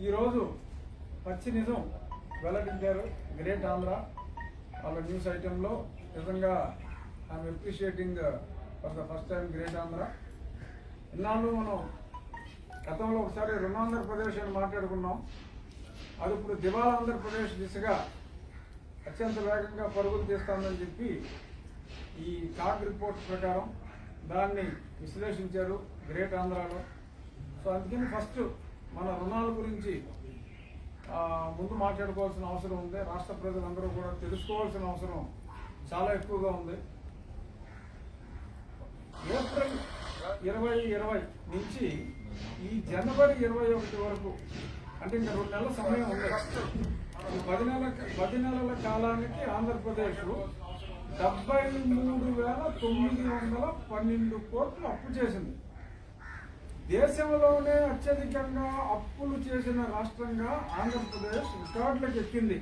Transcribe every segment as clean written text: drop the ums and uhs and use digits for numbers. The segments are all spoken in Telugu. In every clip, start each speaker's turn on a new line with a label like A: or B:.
A: ఈరోజు పచ్చి నిజం వెల్లడించారు గ్రేట్ ఆంధ్ర వాళ్ళ న్యూస్ ఐటెంలో. నిజంగా I'm appreciating for the first time great Andhra. ఇన్నాళ్ళు మనం గతంలో ఒకసారి రుణాంధ్రప్రదేశ్ అని మాట్లాడుకున్నాం. అది ఇప్పుడు దివాలా ఆంధ్రప్రదేశ్ దిశగా అత్యంత వేగంగా పరుగులు తీస్తామని చెప్పి ఈ కాగ్ రిపోర్ట్ ప్రకారం దాన్ని విశ్లేషించారు గ్రేట్ ఆంధ్రాలో. సో అందుకని ఫస్ట్ మన రుణాల గురించి ముందు మాట్లాడుకోవాల్సిన అవసరం ఉంది. రాష్ట్ర ప్రజలందరూ కూడా తెలుసుకోవాల్సిన అవసరం చాలా ఎక్కువగా ఉంది. ఏప్రిల్ 2020 నుంచి ఈ జనవరి 21 వరకు అంటే ఇంకా 2 నెలల సమయం ఉంది. ఈ 10 నెలల కాలానికి ఆంధ్రప్రదేశ్ 73,912 కోట్లు అప్పు చేసింది. దేశంలోనే అత్యధికంగా అప్పులు చేసిన రాష్ట్రంగా ఆంధ్రప్రదేశ్ రికార్డులకు ఎక్కింది.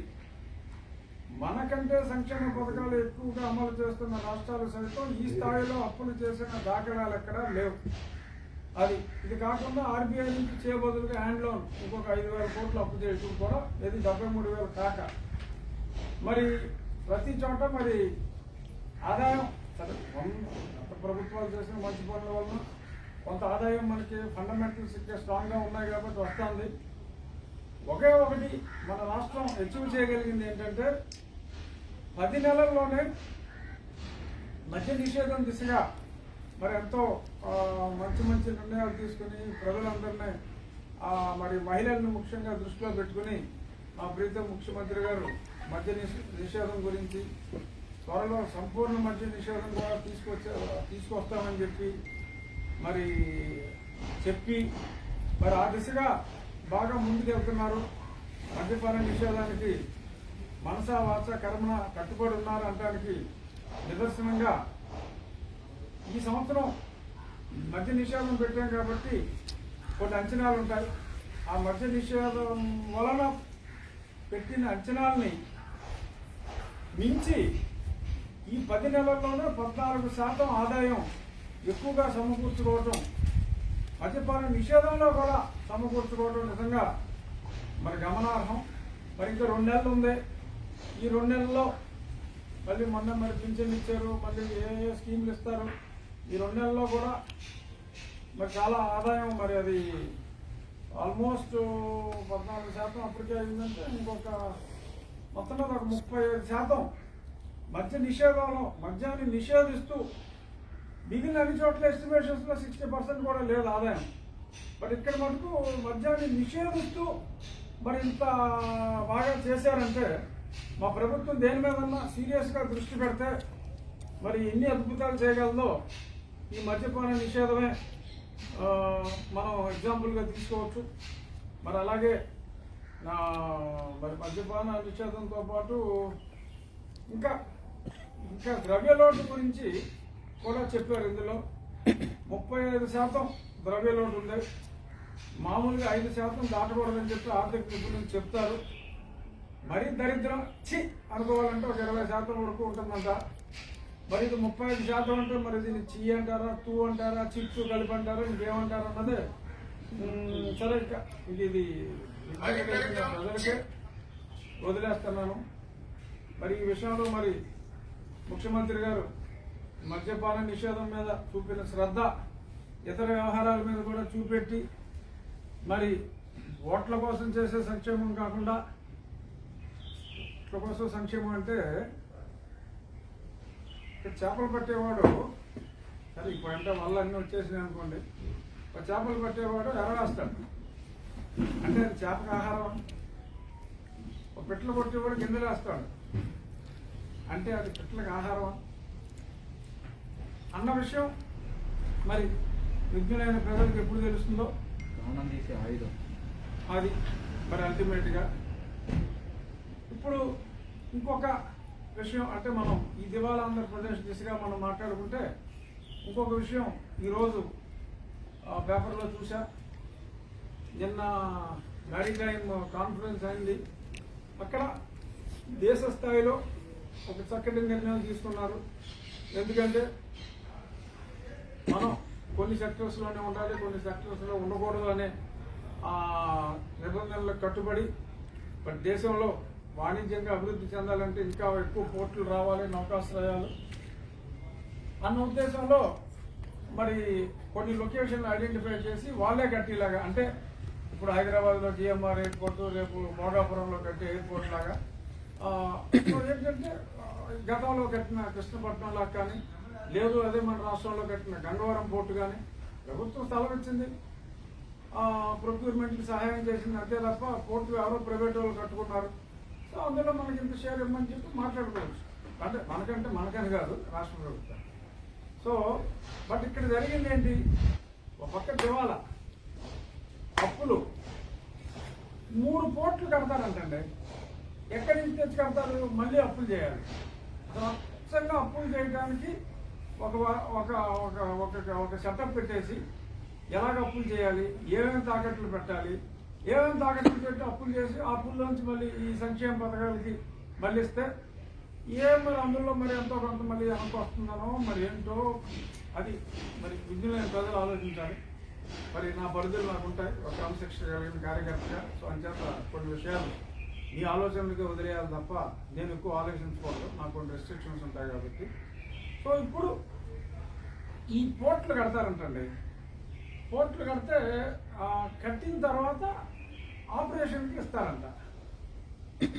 A: మనకంటే సంక్షేమ పథకాలు ఎక్కువగా అమలు చేస్తున్న రాష్ట్రాలు సైతం ఈ స్థాయిలో అప్పులు చేసిన దాఖలాలు ఎక్కడా లేవు. ఇది కాకుండా ఆర్బీఐ నుంచి చేయబదులుగా హ్యాండ్ లోన్ ఇంకొక 5,000 కోట్లు అప్పు చేయడం కూడా ఇది 73,000 కాక మరి ప్రతి చోట మరి ఆదాయం సరే గత ప్రభుత్వాలు చేసిన మంచి పనుల వలన కొంత ఆదాయం మనకి ఫండమెంటల్స్ ఇక్కడ స్ట్రాంగ్గా ఉన్నాయి కాబట్టి వస్తుంది. ఒకే ఒకటి మన రాష్ట్రం అచీవ్ చేయగలిగింది ఏంటంటే 10 నెలల్లోనే మద్య నిషేధం దిశగా మరి ఎంతో మంచి నిర్ణయాలు తీసుకుని ప్రజలందరినీ మరి మహిళలను ముఖ్యంగా దృష్టిలో పెట్టుకుని మా ప్రీతం ముఖ్యమంత్రి గారు మద్య నిషేధం గురించి త్వరలో సంపూర్ణ మద్య నిషేధం కూడా తీసుకొస్తామని చెప్పి మరి ఆ దిశగా బాగా ముందుకెళ్తున్నారు. మద్యపాన నిషేధానికి మనసా వాచ కర్మణ కట్టుబడి ఉన్నారు అనడానికి నిదర్శనంగా ఈ సంవత్సరం మద్య నిషేధం పెట్టాం కాబట్టి కొన్ని అంచనాలు ఉంటాయి. ఆ మద్య నిషేధం వలన పెట్టిన అంచనాలని మించి ఈ 10 నెలల్లోనే 14% ఆదాయం ఎక్కువగా సమకూర్చుకోవటం, మద్యపాన నిషేధంలో కూడా సమకూర్చుకోవటం నిజంగా మరి గమనార్హం. మరి ఇంకా 2 నెలలు ఉంది. ఈ 2 నెలల్లో మళ్ళీ మొన్న మరి పింఛన్లు ఇచ్చారు, మళ్ళీ ఏ స్కీములు ఇస్తారు. ఈ 2 నెలల్లో కూడా మరి చాలా ఆదాయం మరి అది ఆల్మోస్ట్ 14% అప్పటికే అయిందంటే ఇంకొక మొత్తం మీద ఒక 35% మద్య నిషేధంలో మద్యాన్ని నిషేధిస్తూ మిగిలిన అన్ని చోట్ల ఎస్టిమేషన్స్లో 60% కూడా లేదు ఆదాయం. బట్ ఇక్కడ మటుకు మద్యాన్ని నిషేధిస్తూ మరి ఇంత బాగా చేశారంటే మా ప్రభుత్వం దేని మీదన్నా సీరియస్గా దృష్టి పెడితే మరి ఎన్ని అద్భుతాలు చేయగలదో ఈ మద్యపాన నిషేధమే మనం ఎగ్జాంపుల్గా తీసుకోవచ్చు. మరి అలాగే మరి మద్యపాన నిషేధంతో పాటు ఇంకా ద్రవ్యలోటు గురించి కూడా చెప్పారు. ఇందులో 35% ద్రవ్యలోటు ఉంది. మామూలుగా 5% దాటకూడదని చెప్పి ఆర్థిక నిపుణులు చెప్తారు. మరీ దరిద్రం అనుకోవాలంటే ఒక 20% వరకు ఉంటుందంట. మరి ఇది 35% అంటే మరి దీన్ని చీ అంటారా, తూ అంటారా, చిచ్చు కలిపి అంటారా, ఇంకేమంటారా అన్నదే సరే ఇది ప్రజలకే వదిలేస్తున్నాను. మరి ఈ విషయంలో మరి ముఖ్యమంత్రి గారు మద్యపాన నిషేధం మీద చూపిన శ్రద్ధ ఇతర వ్యవహారాల మీద కూడా చూపెట్టి మరి ఓట్ల కోసం చేసే సంక్షేమం కాకుండా, ఓట్ల కోసం సంక్షేమం అంటే చేపలు పట్టేవాడు సరే ఇప్పుడు అంటే వల్ల అన్నీ వచ్చేసినాయి అనుకోండి, చేపలు పట్టేవాడు ఎర్రవేస్తాడు అంటే అది చేపకు ఆహారం. ఒక పిట్టలు కొట్టేవాడు గింజలు వేస్తాడు అంటే అది పిట్టలకు ఆహారం అన్న విషయం మరి విజ్ఞులైన ప్రజలకు ఎప్పుడు తెలుస్తుందో అది మరి అల్టిమేట్గా. ఇప్పుడు ఇంకొక విషయం అంటే మనం ఈ దివాలా ఆంధ్రప్రదేశ్ దిశగా మనం మాట్లాడుకుంటే ఇంకొక విషయం ఈరోజు పేపర్లో చూసా. నిన్న మ్యారిటైమ్ కాన్ఫరెన్స్ అయింది. అక్కడ దేశ స్థాయిలో ఒక చక్కటి నిర్ణయం తీసుకున్నారు. ఎందుకంటే మనం కొన్ని సెక్టర్స్లోనే ఉండాలి, కొన్ని సెక్టర్స్లో ఉండకూడదు అనే నిబంధనలకు కట్టుబడి మరి దేశంలో వాణిజ్యంగా అభివృద్ధి చెందాలంటే ఇంకా ఎక్కువ పోర్టులు రావాలి, నౌకాశ్రయాలు అన్న ఉద్దేశంలో మరి కొన్ని లొకేషన్లు ఐడెంటిఫై చేసి వాళ్ళే కట్టేలాగా, అంటే ఇప్పుడు హైదరాబాద్లో జిఎంఆర్ ఎయిర్పోర్టు, రేపు భోగాపురంలో కట్టే ఎయిర్పోర్ట్ లాగా ఏంటంటే గతంలో కట్టిన కృష్ణపట్నంలా కానీ, లేదు అదే మన రాష్ట్రంలో కట్టిన గంగవరం పోర్టు కానీ ప్రభుత్వం స్థలం ఇచ్చింది, ప్రొక్యూర్మెంట్కి సహాయం చేసింది, అంతే తప్ప పోర్టు ఎవరో ప్రైవేట్ వాళ్ళు కట్టుకున్నారు. సో అందులో మనకి ఇంత షేర్ ఇవ్వమని చెప్పి మాట్లాడుకోవచ్చు. అంటే మనకని కాదు, రాష్ట్ర ప్రభుత్వం. సో బట్ ఇక్కడ జరిగింది ఏంటి, ఒక పక్క దివాలా, అప్పులు, 3 పోర్ట్లు కడతారంటండి. ఎక్కడి నుంచి తెచ్చి కడతారు, మళ్ళీ అప్పులు చేయాలి. అసలు అచ్చంగా అప్పులు చేయడానికి ఒక సెటప్ పెట్టేసి ఎలాగ అప్పులు చేయాలి, ఏమేమి తాకట్లు పెట్టాలి, ఏమేమి తాకట్లు పెట్టి అప్పులు చేసి ఆ అప్పుల్లోంచి మళ్ళీ ఈ సంక్షేమ పథకాలకి మళ్ళిస్తే మరి అందులో మరి ఎంతో కొంత మళ్ళీ ఎంత వస్తుందనో మరి ఏంటో అది మరి విద్యులైన ప్రజలు ఆలోచించాలి. మరి నా పరిధులు నాకు ఉంటాయి ఒక క్రమశిక్షణ కలిగిన కార్యకర్తగా. సో అంచేత కొన్ని విషయాలు ఈ ఆలోచనలకి వదిలేయాలి తప్ప నేను ఎక్కువ ఆలోచించుకోవద్దు, నాకు కొన్ని రెస్ట్రిక్షన్స్ ఉంటాయి కాబట్టి. సో ఇప్పుడు ఈ పోర్ట్లు కడతారంటండి. పోర్ట్లు కడితే కట్టిన తర్వాత ఆపరేషన్కి ఇస్తారంట.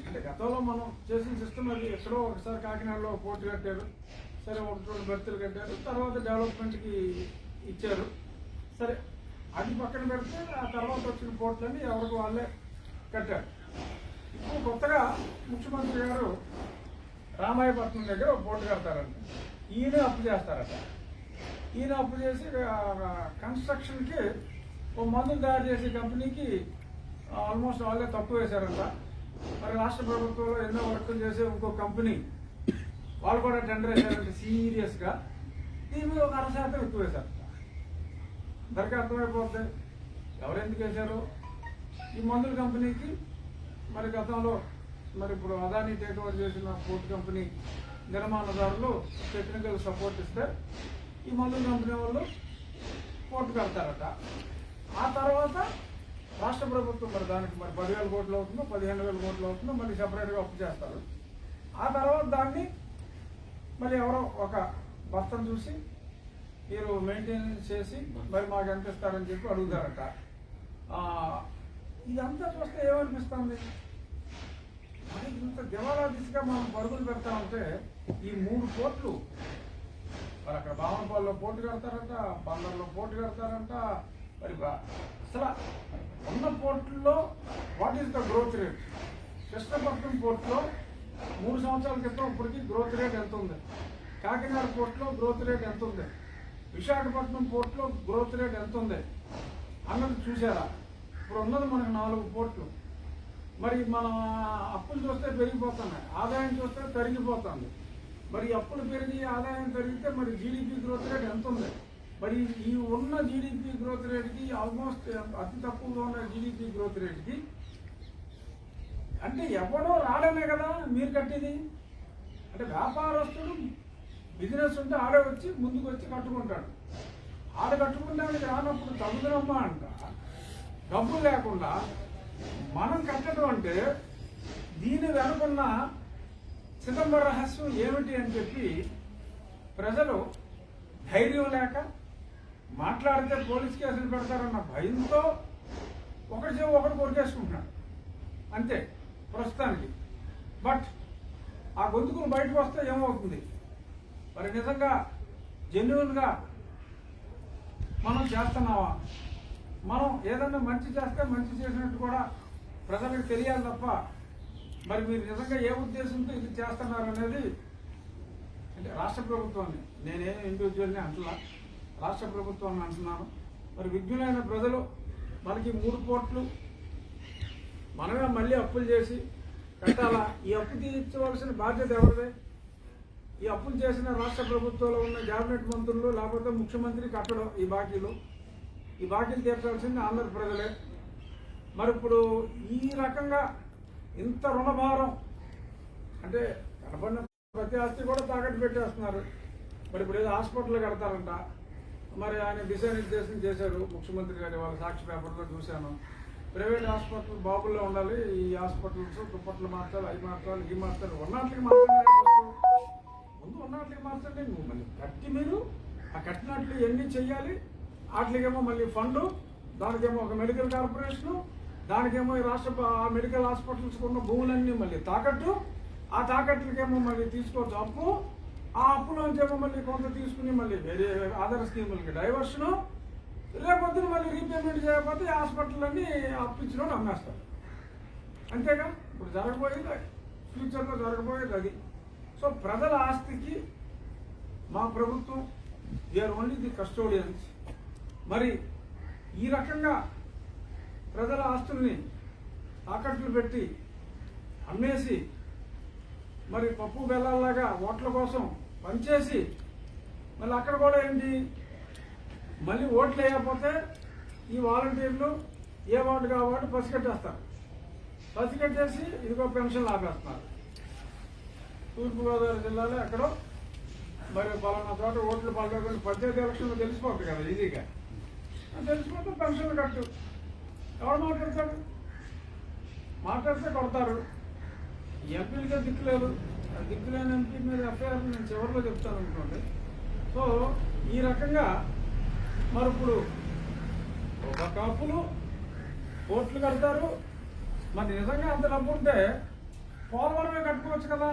A: అంటే గతంలో మనం చేసిన సిస్టమ్ అది. ఎక్కడో ఒకసారి కాకినాడలో పోర్టు కట్టారు, సరే 1-2 బెర్తులు కట్టారు, తర్వాత డెవలప్మెంట్కి ఇచ్చారు. సరే అది పక్కన పెడితే ఆ తర్వాత వచ్చిన పోర్టులన్నీ ఎవరికి వాళ్ళే కట్టారు. ఇప్పుడు కొత్తగా ముఖ్యమంత్రి గారు రామాయపట్నం దగ్గర ఒక పోర్టు కడతారంట. ఈయన అప్పు చేస్తారట. ఈయన అప్పు చేసి కన్స్ట్రక్షన్కి ఓ మందులు తయారు చేసే కంపెనీకి ఆల్మోస్ట్ వాళ్ళే తక్కువ వేశారంట. మరి రాష్ట్ర ప్రభుత్వంలో ఎన్నో వర్కులు చేసే ఇంకో కంపెనీ వాళ్ళు కూడా టెండర్ వేశారంటే సీరియస్గా. దీని మీద ఒక 60% ఎక్కువ వేశారు. అందరికీ అర్థమైపోతుంది ఎవరు ఎందుకు వేశారు. ఈ మందుల కంపెనీకి మరి గతంలో మరి ఇప్పుడు అదానీ టేక్ ఓవర్ చేసిన పోర్ట్ కంపెనీ నిర్మాణదారులు టెక్నికల్ సపోర్ట్ ఇస్తే ఈ మందుల కంపెనీ వాళ్ళు పోర్టు కడతారట. ఆ తర్వాత రాష్ట్ర ప్రభుత్వం మరి దానికి మరి 10,000 కోట్లు అవుతుందో 15,000 కోట్లు అవుతుందో మళ్ళీ సపరేట్గా అప్పు చేస్తారు. ఆ తర్వాత దాన్ని మళ్ళీ ఎవరో ఒక భర్తను చూసి మీరు మెయింటెనెన్స్ చేసి మరి మాకు ఎంత ఇస్తారని చెప్పి అడుగుతారట. ఇదంతా చూస్తే ఏమనిపిస్తుంది, మరి ఇంత దివాలా దిశగా మనం పరుగులు పెడతామంటే ఈ 3 పోర్ట్లు మరి అక్కడ బావనపాల్లో పోర్టు కడతారంట, బందర్లో పోర్టు కడతారంట. మరి అసలు ఉన్న పోర్టుల్లో what is the growth rate? Krishnapatnam పోర్టులో 3 సంవత్సరాల క్రితం ఇప్పటికీ గ్రోత్ రేట్ ఎంత ఉంది? కాకినాడ పోర్టులో గ్రోత్ రేట్ ఎంత ఉంది? విశాఖపట్నం పోర్టులో గ్రోత్ రేట్ ఎంత ఉంది అన్నది చూసారా? ఇప్పుడు ఉన్నది మనకు 4 పోర్ట్లు. మరి మన అప్పులు చూస్తే పెరిగిపోతున్నాయి, ఆదాయం చూస్తే తరిగిపోతుంది. మరి అప్పులు పెరిగి ఆదాయం పెరిగితే మరి జీడిపి గ్రోత్ రేట్ ఎంత ఉంది? మరి ఈ ఉన్న జీడిపి గ్రోత్ రేట్కి ఆల్మోస్ట్ అతి తక్కువగా ఉన్న జీడిపి గ్రోత్ రేట్కి అంటే ఎవడో రాడనే కదా మీరు కట్టేది. అంటే వ్యాపారస్తుడు బిజినెస్ ఉంటే ఆడే వచ్చి ముందుకు వచ్చి కట్టుకుంటాడు. ఆడ కట్టుకుంటానికి రానప్పుడు తగుదనమ్మా అంట. డబ్బు లేకుండా మనం కట్టడం అంటే దీని వెనుకున్న చిదంబర రహస్యం ఏమిటి అని చెప్పి ప్రజలు ధైర్యం లేక మాట్లాడితే పోలీస్ కేసులు పెడతారన్న భయంతో ఒకరి చెవి ఒకరు కొరికేసుకుంటున్నాడు అంతే ప్రస్తుతానికి. బట్ ఆ గొంతుకులు బయటకు వస్తే ఏమవుతుంది? మరి నిజంగా జెన్యున్గా మనం చేస్తున్నావా? మనం ఏదన్నా మంచి చేస్తే మంచి చేసినట్టు కూడా ప్రజలకు తెలియాలి తప్ప మరి మీరు నిజంగా ఏ ఉద్దేశంతో ఇది చేస్తున్నారు అనేది అంటే రాష్ట్ర ప్రభుత్వాన్ని, నేనే ఇండివిజువల్ని అంటున్నా, రాష్ట్ర ప్రభుత్వాన్ని అంటున్నాను. మరి విజ్ఞులైన ప్రజలు మనకి 3 పోర్ట్లు మనమే మళ్ళీ అప్పులు చేసి కట్టాలా? ఈ అప్పు తీర్చవలసిన బాధ్యత ఎవరిదే? ఈ అప్పులు చేసిన రాష్ట్ర ప్రభుత్వంలో ఉన్న క్యాబినెట్ మంత్రులు లేకపోతే ముఖ్యమంత్రి కట్టడం ఈ బాకీలు తీర్చాల్సింది ఆంధ్ర ప్రజలే. మరి ఇప్పుడు ఈ రకంగా ఇంత రుణభారం అంటే కనపడిన ప్రతి ఆస్తి కూడా తాకట్టు పెట్టేస్తున్నారు. మరి ఇప్పుడు ఏదో హాస్పిటల్ కడతారంట. మరి ఆయన దిశానిర్దేశం చేశారు ముఖ్యమంత్రి గారి వాళ్ళ సాక్షి పేపర్లో చూశాను. ప్రైవేట్ హాస్పిటల్ బాబుల్లో ఉండాలి, ఈ హాస్పిటల్స్ దుప్పట్లు మార్చాలి, అవి మార్చాలి, ఇవి మార్చాలి, ఉన్నట్లకి మార్చండి. ముందు ఉన్నట్లకి మార్చండి. నువ్వు మళ్ళీ కట్టి మీరు ఆ కట్టినట్లు ఎన్ని చెయ్యాలి, వాటికేమో మళ్ళీ ఫండు, దానికేమో ఒక మెడికల్ కార్పొరేషను, దానికేమో ఈ రాష్ట్ర మెడికల్ హాస్పిటల్స్కి ఉన్న భూములన్నీ మళ్ళీ తాకట్టు, ఆ తాకట్లకేమో మళ్ళీ తీసుకోవచ్చు అప్పు, ఆ అప్పులోంచేమో మళ్ళీ కొంత తీసుకుని మళ్ళీ వేరే అదర్ స్కీములకి డైవర్షను, రేపొద్దున మళ్ళీ రీపేమెంట్ చేయకపోతే హాస్పిటల్ అన్ని అప్పించిన అమ్మేస్తారు. అంతేగా ఇప్పుడు జరగబోయేది, ఫ్యూచర్లో జరగబోయేది అది. సో ప్రజల ఆస్తికి మా ప్రభుత్వం వీఆర్ ఓన్లీ ది కస్టోడియన్స్. మరి ఈ రకంగా ప్రజల ఆస్తుల్ని తాకట్లు పెట్టి అమ్మేసి మరి పప్పు బెల్లాల్లాగా ఓట్ల కోసం పనిచేసి మళ్ళీ అక్కడ కూడా ఏంటి, మళ్ళీ ఓట్లు వేయకపోతే ఈ వాలంటీర్లు ఏ వార్డు కాబట్టి పసిగట్టేస్తారు. పసిగట్టేసి ఇదిగో పెన్షన్లు ఆపేస్తున్నారు. తూర్పుగోదావరి జిల్లాలో ఎక్కడో మరి పలానా చోట ఓట్లు పడలేకుండా పంచాయతీ ఎలక్షన్లో తెలిసిపోతుంది కదా ఈజీగా. తెలిసిపోతే పెన్షన్లు కట్టు. ఎవరు మాట్లాడతాడు? మాట్లాడితే కొడతారు. ఎంపీలకే దిక్కులేదు. దిక్కులేని ఎంపీ మీద ఎఫ్ఐఆర్ నేను చివరిలో చెప్తాను అనుకోండి. సో ఈ రకంగా మరి ఇప్పుడు ఒక కాపులు కోట్లు కడతారు. మరి నిజంగా అంత డబ్బు ఉంటే పోలవరమే కట్టుకోవచ్చు కదా.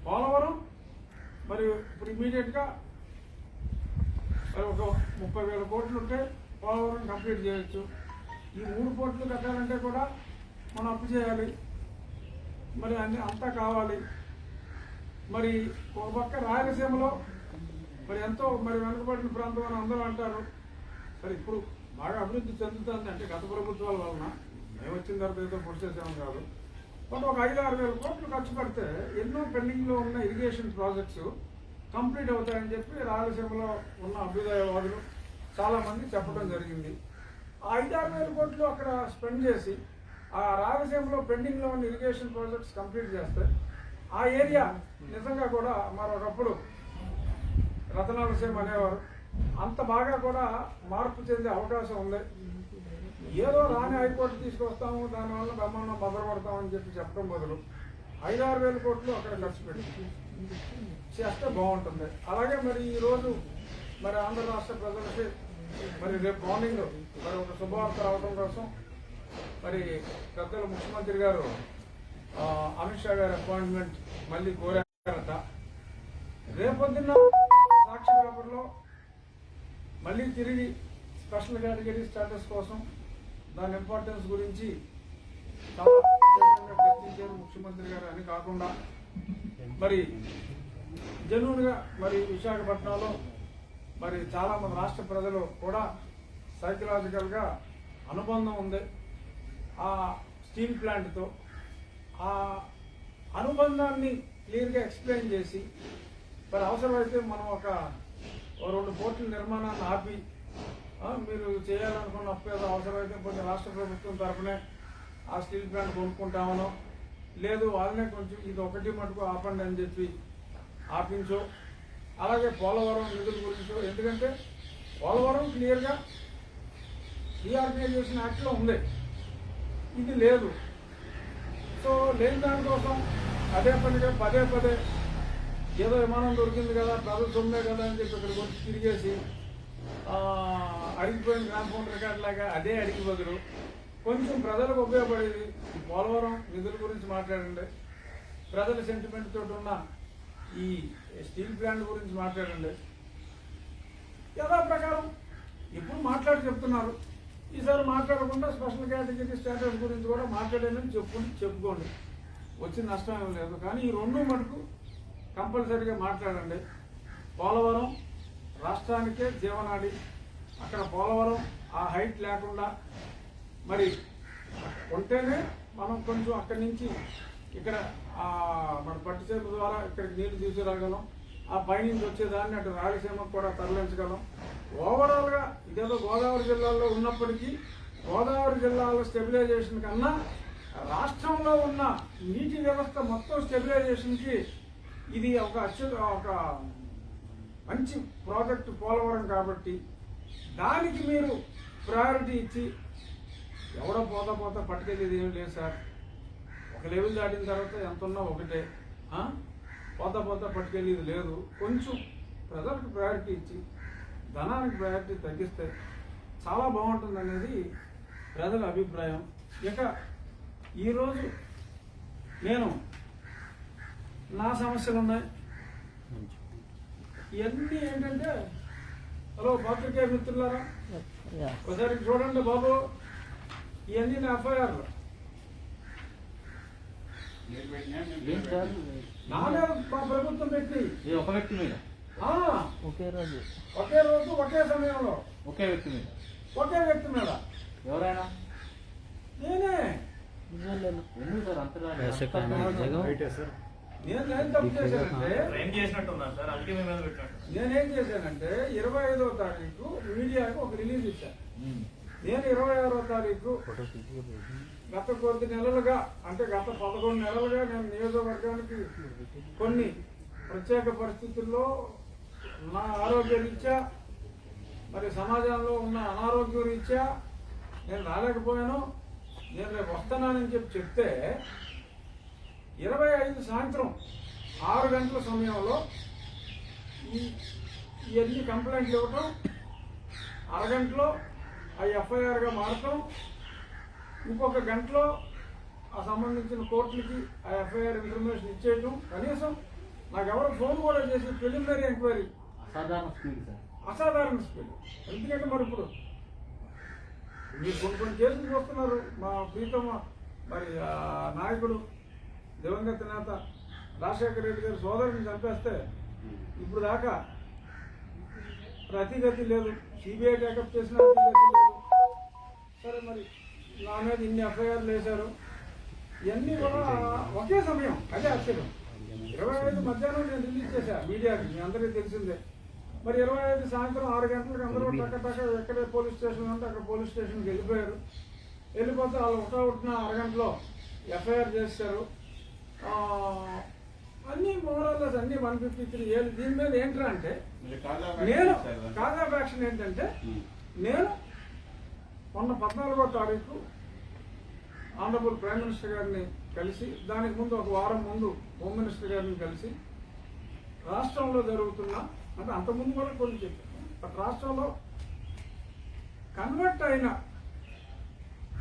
A: పోలవరం మరి ఇప్పుడు ఇమీడియట్గా మరి ఒక 30,000 కోట్లు ఉంటే పోలవరం కంప్లీట్ చేయొచ్చు. ఈ 3 కోట్లు కట్టాలంటే కూడా మనం అప్పు చేయాలి, మరి అన్ని అంతా కావాలి. మరి ఒక పక్క రాయలసీమలో మరి ఎంతో మరి వెనుకబడిన ప్రాంతం అని అందరూ అంటారు. మరి ఇప్పుడు బాగా అభివృద్ధి చెందుతుంది అంటే గత ప్రభుత్వాల వలన, మేము వచ్చిన తర్వాత ఏదో పొడి చేసాము కాదు. బట్ ఒక 5-6 వేల కోట్లు ఖర్చు పెడితే ఎన్నో పెండింగ్లో ఉన్న ఇరిగేషన్ ప్రాజెక్ట్స్ కంప్లీట్ అవుతాయని చెప్పి రాయలసీమలో ఉన్న అభ్యుదయవాదులు చాలామంది చెప్పడం జరిగింది. ఆ 5-6 వేల కోట్లు అక్కడ స్పెండ్ చేసి ఆ రాయలసీమలో పెండింగ్లో ఉన్న ఇరిగేషన్ ప్రాజెక్ట్స్ కంప్లీట్ చేస్తే ఆ ఏరియా నిజంగా కూడా మరొకప్పుడు రతనాలసీమ అనేవారు, అంత బాగా కూడా మార్పు చెందే అవకాశం ఉంది. ఏదో రాని హైకోర్టు తీసుకొస్తాము, దానివల్ల బ్రహ్మాండం భద్రపడతామని చెప్పి చెప్పడం బదులు 5-6 వేల కోట్లు అక్కడ ఖర్చు పెట్టి చేస్తే బాగుంటుంది. అలాగే మరి ఈరోజు మరి ఆంధ్ర రాష్ట్ర ప్రజలకి మరి రేపు మార్నింగ్ మరి ఒక శుభవార్త రావడం కోసం మరి పెద్దలు ముఖ్యమంత్రి గారు అమిత్ షా గారి అపాయింట్మెంట్ మళ్ళీ కోరారట. రేపొద్దున్న సాక్షి పేపర్లో మళ్ళీ తిరిగి స్పెషల్ కేటగిరీ స్టేటస్ కోసం దాని ఇంపార్టెన్స్ గురించి చాలా చర్చించారు ముఖ్యమంత్రి గారు. అని కాకుండా మరి జెన్యూన్గా మరి విశాఖపట్నంలో మరి చాలామంది రాష్ట్ర ప్రజలు కూడా సైకలాజికల్గా అనుబంధం ఉంది ఆ స్టీల్ ప్లాంట్తో. ఆ అనుబంధాన్ని క్లియర్గా ఎక్స్ప్లెయిన్ చేసి మరి అవసరమైతే మనం ఒక 2 పోర్టుల నిర్మాణాన్ని ఆపి మీరు చేయాలనుకున్న అప్పేదో అవసరమైతే కొంచెం రాష్ట్ర ప్రభుత్వం తరఫునే ఆ స్టీల్ ప్లాంట్ కొనుక్కుంటామనో, లేదు వాళ్ళనే కొంచెం ఇది ఒకటి మటుకు ఆపండి అని చెప్పి ఆపించో, అలాగే పోలవరం నిధుల గురించో. ఎందుకంటే పోలవరం క్లియర్గా రీఆర్గనైజేషన్ యాక్ట్లో ఉంది, ఇది లేదు. సో లేని దానికోసం అదే పనిగా పదే ఏదో విమానం దొరికింది కదా, ప్రజలు సొమ్మే కదా అని చెప్పి ఇక్కడికి వచ్చి తిరిగేసి అడిగిపోయిన గ్రామ ఫోన్ రికార్డు లాగా అదే అడిగి బదులు కొంచెం ప్రజలకు ఉపయోగపడేది ఈ పోలవరం నిధుల గురించి మాట్లాడండి, ప్రజల సెంటిమెంట్ తోటి ఉన్న ఈ స్టీల్ ప్లాంట్ గురించి మాట్లాడండి. యథాప్రకారం ఇప్పుడు మాట్లాడి చెప్తున్నారు, ఈసారి మాట్లాడకుండా స్పెషల్ కేటగిరీ స్టేటస్ గురించి కూడా మాట్లాడానని చెప్పుకోండి, వచ్చిన నష్టం ఏం లేదు. కానీ ఈ 2 మటుకు కంపల్సరీగా మాట్లాడండి. పోలవరం రాష్ట్రానికే జీవనాడి. అక్కడ పోలవరం ఆ హైట్ లేకుండా మరి ఉంటేనే మనం కొంచెం అక్కడి నుంచి ఇక్కడ మన పట్టిసేపు ద్వారా ఇక్కడికి నీళ్లు తీసుకురాగలం, ఆ పైనుంచి వచ్చేదాన్ని అటు రాయలసీమకు కూడా తరలించగలం. ఓవరాల్గా ఇదేదో గోదావరి జిల్లాలో ఉన్నప్పటికీ గోదావరి జిల్లాలో స్టెబిలైజేషన్ కన్నా రాష్ట్రంలో ఉన్న నీటి వ్యవస్థ మొత్తం స్టెబిలైజేషన్కి ఇది ఒక మంచి ప్రాజెక్టు పోలవరం. కాబట్టి దానికి మీరు ప్రయారిటీ ఇచ్చి ఎవడో పోతా పట్టుకెళ్ళేది ఏం లేదు సార్. ఒక లెవెల్ దాటిన తర్వాత ఎంత ఉన్నా ఒకటే. పోతా పట్టుకెళ్ళేది లేదు. కొంచెం ప్రజలకు ప్రయారిటీ ఇచ్చి ధనానికి ప్రయారిటీ తగ్గిస్తే చాలా బాగుంటుంది అనేది ప్రజల అభిప్రాయం. ఇక ఈరోజు నేను నా సమస్యలు ఉన్నాయి. ఇవన్నీ ఏంటంటే, హలో పాత్రికేయ మిత్రులారా, ఒకసారి చూడండి బాబు, ఇవన్నీ నా ఎఫ్ఐఆర్లు. నా మీద మా ప్రభుత్వం పెట్టి
B: ఒక వ్యక్తి మీద
A: ఒకే రోజు ఒకే సమయంలో
B: ఒకే వ్యక్తి మీద
A: ఎవరైనా నేనే.
B: ఎందుకు సార్ అంతగా
A: నేనేం తప్పు చేశానంటే నేనేం చేశానంటే 25వ తారీఖు మీడియాకు ఒక రిలీజ్ ఇచ్చాను. నేను 26వ తారీఖు గత కొద్ది నెలలుగా, అంటే గత 11 నెలలుగా నేను నియోజకవర్గానికి కొన్ని ప్రత్యేక పరిస్థితుల్లో నా ఆరోగ్య రీత్యా, మరి సమాజంలో ఉన్న అనారోగ్య రీత్యా నేను రాలేకపోయాను. నేను రేపు వస్తున్నానని చెప్తే 25 సాయంత్రం 6 గంటల సమయంలో ఇవన్నీ కంప్లైంట్లు ఇవ్వటం, అరగంటలో ఆ ఎఫ్ఐఆర్గా మారటం, ఇంకొక గంటలో ఆ సంబంధించిన కోర్టులకి ఆ ఎఫ్ఐఆర్ ఇన్ఫర్మేషన్ ఇచ్చేయటం. కనీసం నాకు ఎవరు ఫోన్ కూడా చేసి ప్రిలిమినరీ ఎంక్వైరీ అసాధారణ స్పీడ్. ఎందుకంటే మరి ఇప్పుడు మీరు కొన్ని కేసులు చూస్తున్నారు. మా ప్రీతమ మరి నాయకుడు దివంగత నేత రాజశేఖర రెడ్డి గారి సోదరుని చంపేస్తే ఇప్పుడు దాకా ప్రతిగతి లేదు. సిబిఐ టేకప్ చేసిన ప్రతిగతి లేదు. సరే, మరి నా మీద ఇన్ని ఎఫ్ఐఆర్లు వేశారు. ఇవన్నీ కూడా ఒకే సమయం. అదే ఆశ్చర్యం. 25 మధ్యాహ్నం నేను రిలీజ్ చేశా మీడియాకి, మీ అందరికీ తెలిసిందే. మరి 25 సాయంత్రం 6 గంటలకు అందరూ టక్క ఎక్కడే పోలీస్ స్టేషన్ ఉంటే అక్కడ పోలీస్ స్టేషన్కి వెళ్ళిపోయారు. వెళ్ళిపోతే వాళ్ళు ఒకటిన అరగంటలో ఎఫ్ఐఆర్ చేశారు. అన్ని మోరల్లెస్ అన్ని 153 ఏళ్ళు. దీని మీద ఏంట్రా అంటే, నేను కాజ్ ఆఫ్ యాక్షన్ ఏంటంటే, నేను మొన్న 14వ తారీఖు ఆనరబుల్ ప్రైమ్ మినిస్టర్ గారిని కలిసి, దానికి ముందు ఒక వారం ముందు హోమ్ మినిస్టర్ గారిని కలిసి రాష్ట్రంలో జరుగుతున్న, అంటే అంతకుముందు కూడా కొన్ని చెప్పాను, బట్ రాష్ట్రంలో కన్వర్ట్ అయిన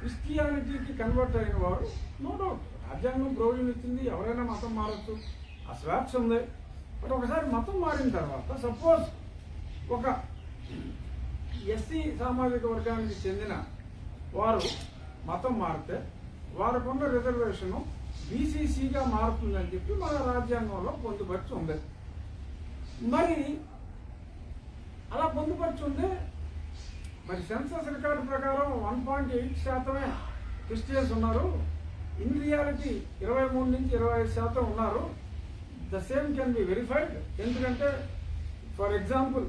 A: క్రిస్టియానిటీకి కన్వర్ట్ అయిన వారు, నో డౌట్ రాజ్యాంగం ప్రొవిజన్ ఇచ్చింది, ఎవరైనా మతం మారచ్చు, ఆ స్వేచ్ఛ ఉంది. బట్ ఒకసారి మతం మారిన తర్వాత సపోజ్ ఒక ఎస్సీ సామాజిక వర్గానికి చెందిన వారు మతం మారితే వారికున్న రిజర్వేషను బీసీసీగా మారుతుందని చెప్పి మన రాజ్యాంగంలో పొందుపరిచి ఉంది. మరి అలా పొందుపరిచి ఉంది. మరి సెన్సస్ రికార్డు ప్రకారం 1.8% క్రిస్టియన్స్ ఉన్నారు. ఇన్ రియాలిటీ 23 నుంచి 25% ఉన్నారు. The same can be verified. ఎందుకంటే ఫర్ ఎగ్జాంపుల్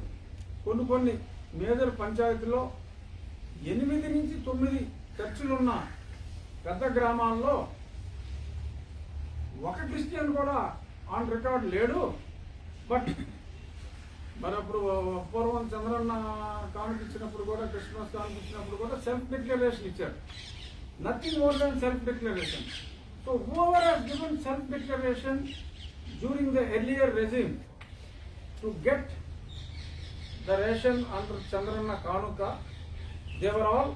A: కొన్ని మేజర్ పంచాయతీలో 8 నుంచి 9 చర్చిలున్న పెద్ద గ్రామాల్లో ఒక క్రిస్టియన్ కూడా ఆన్ రికార్డ్ లేడు. బట్ మరి అప్పుడు పూర్వం చంద్రన్న కానుకిచ్చినప్పుడు కూడా, క్రిస్మస్ కానుకిచ్చినప్పుడు కూడా సెల్ఫ్ డిక్లరేషన్ ఇచ్చారు. Nothing more than self declaration. So whoever has given self declaration during the earlier regime to get the ration under Chandranna Kanuka, they were all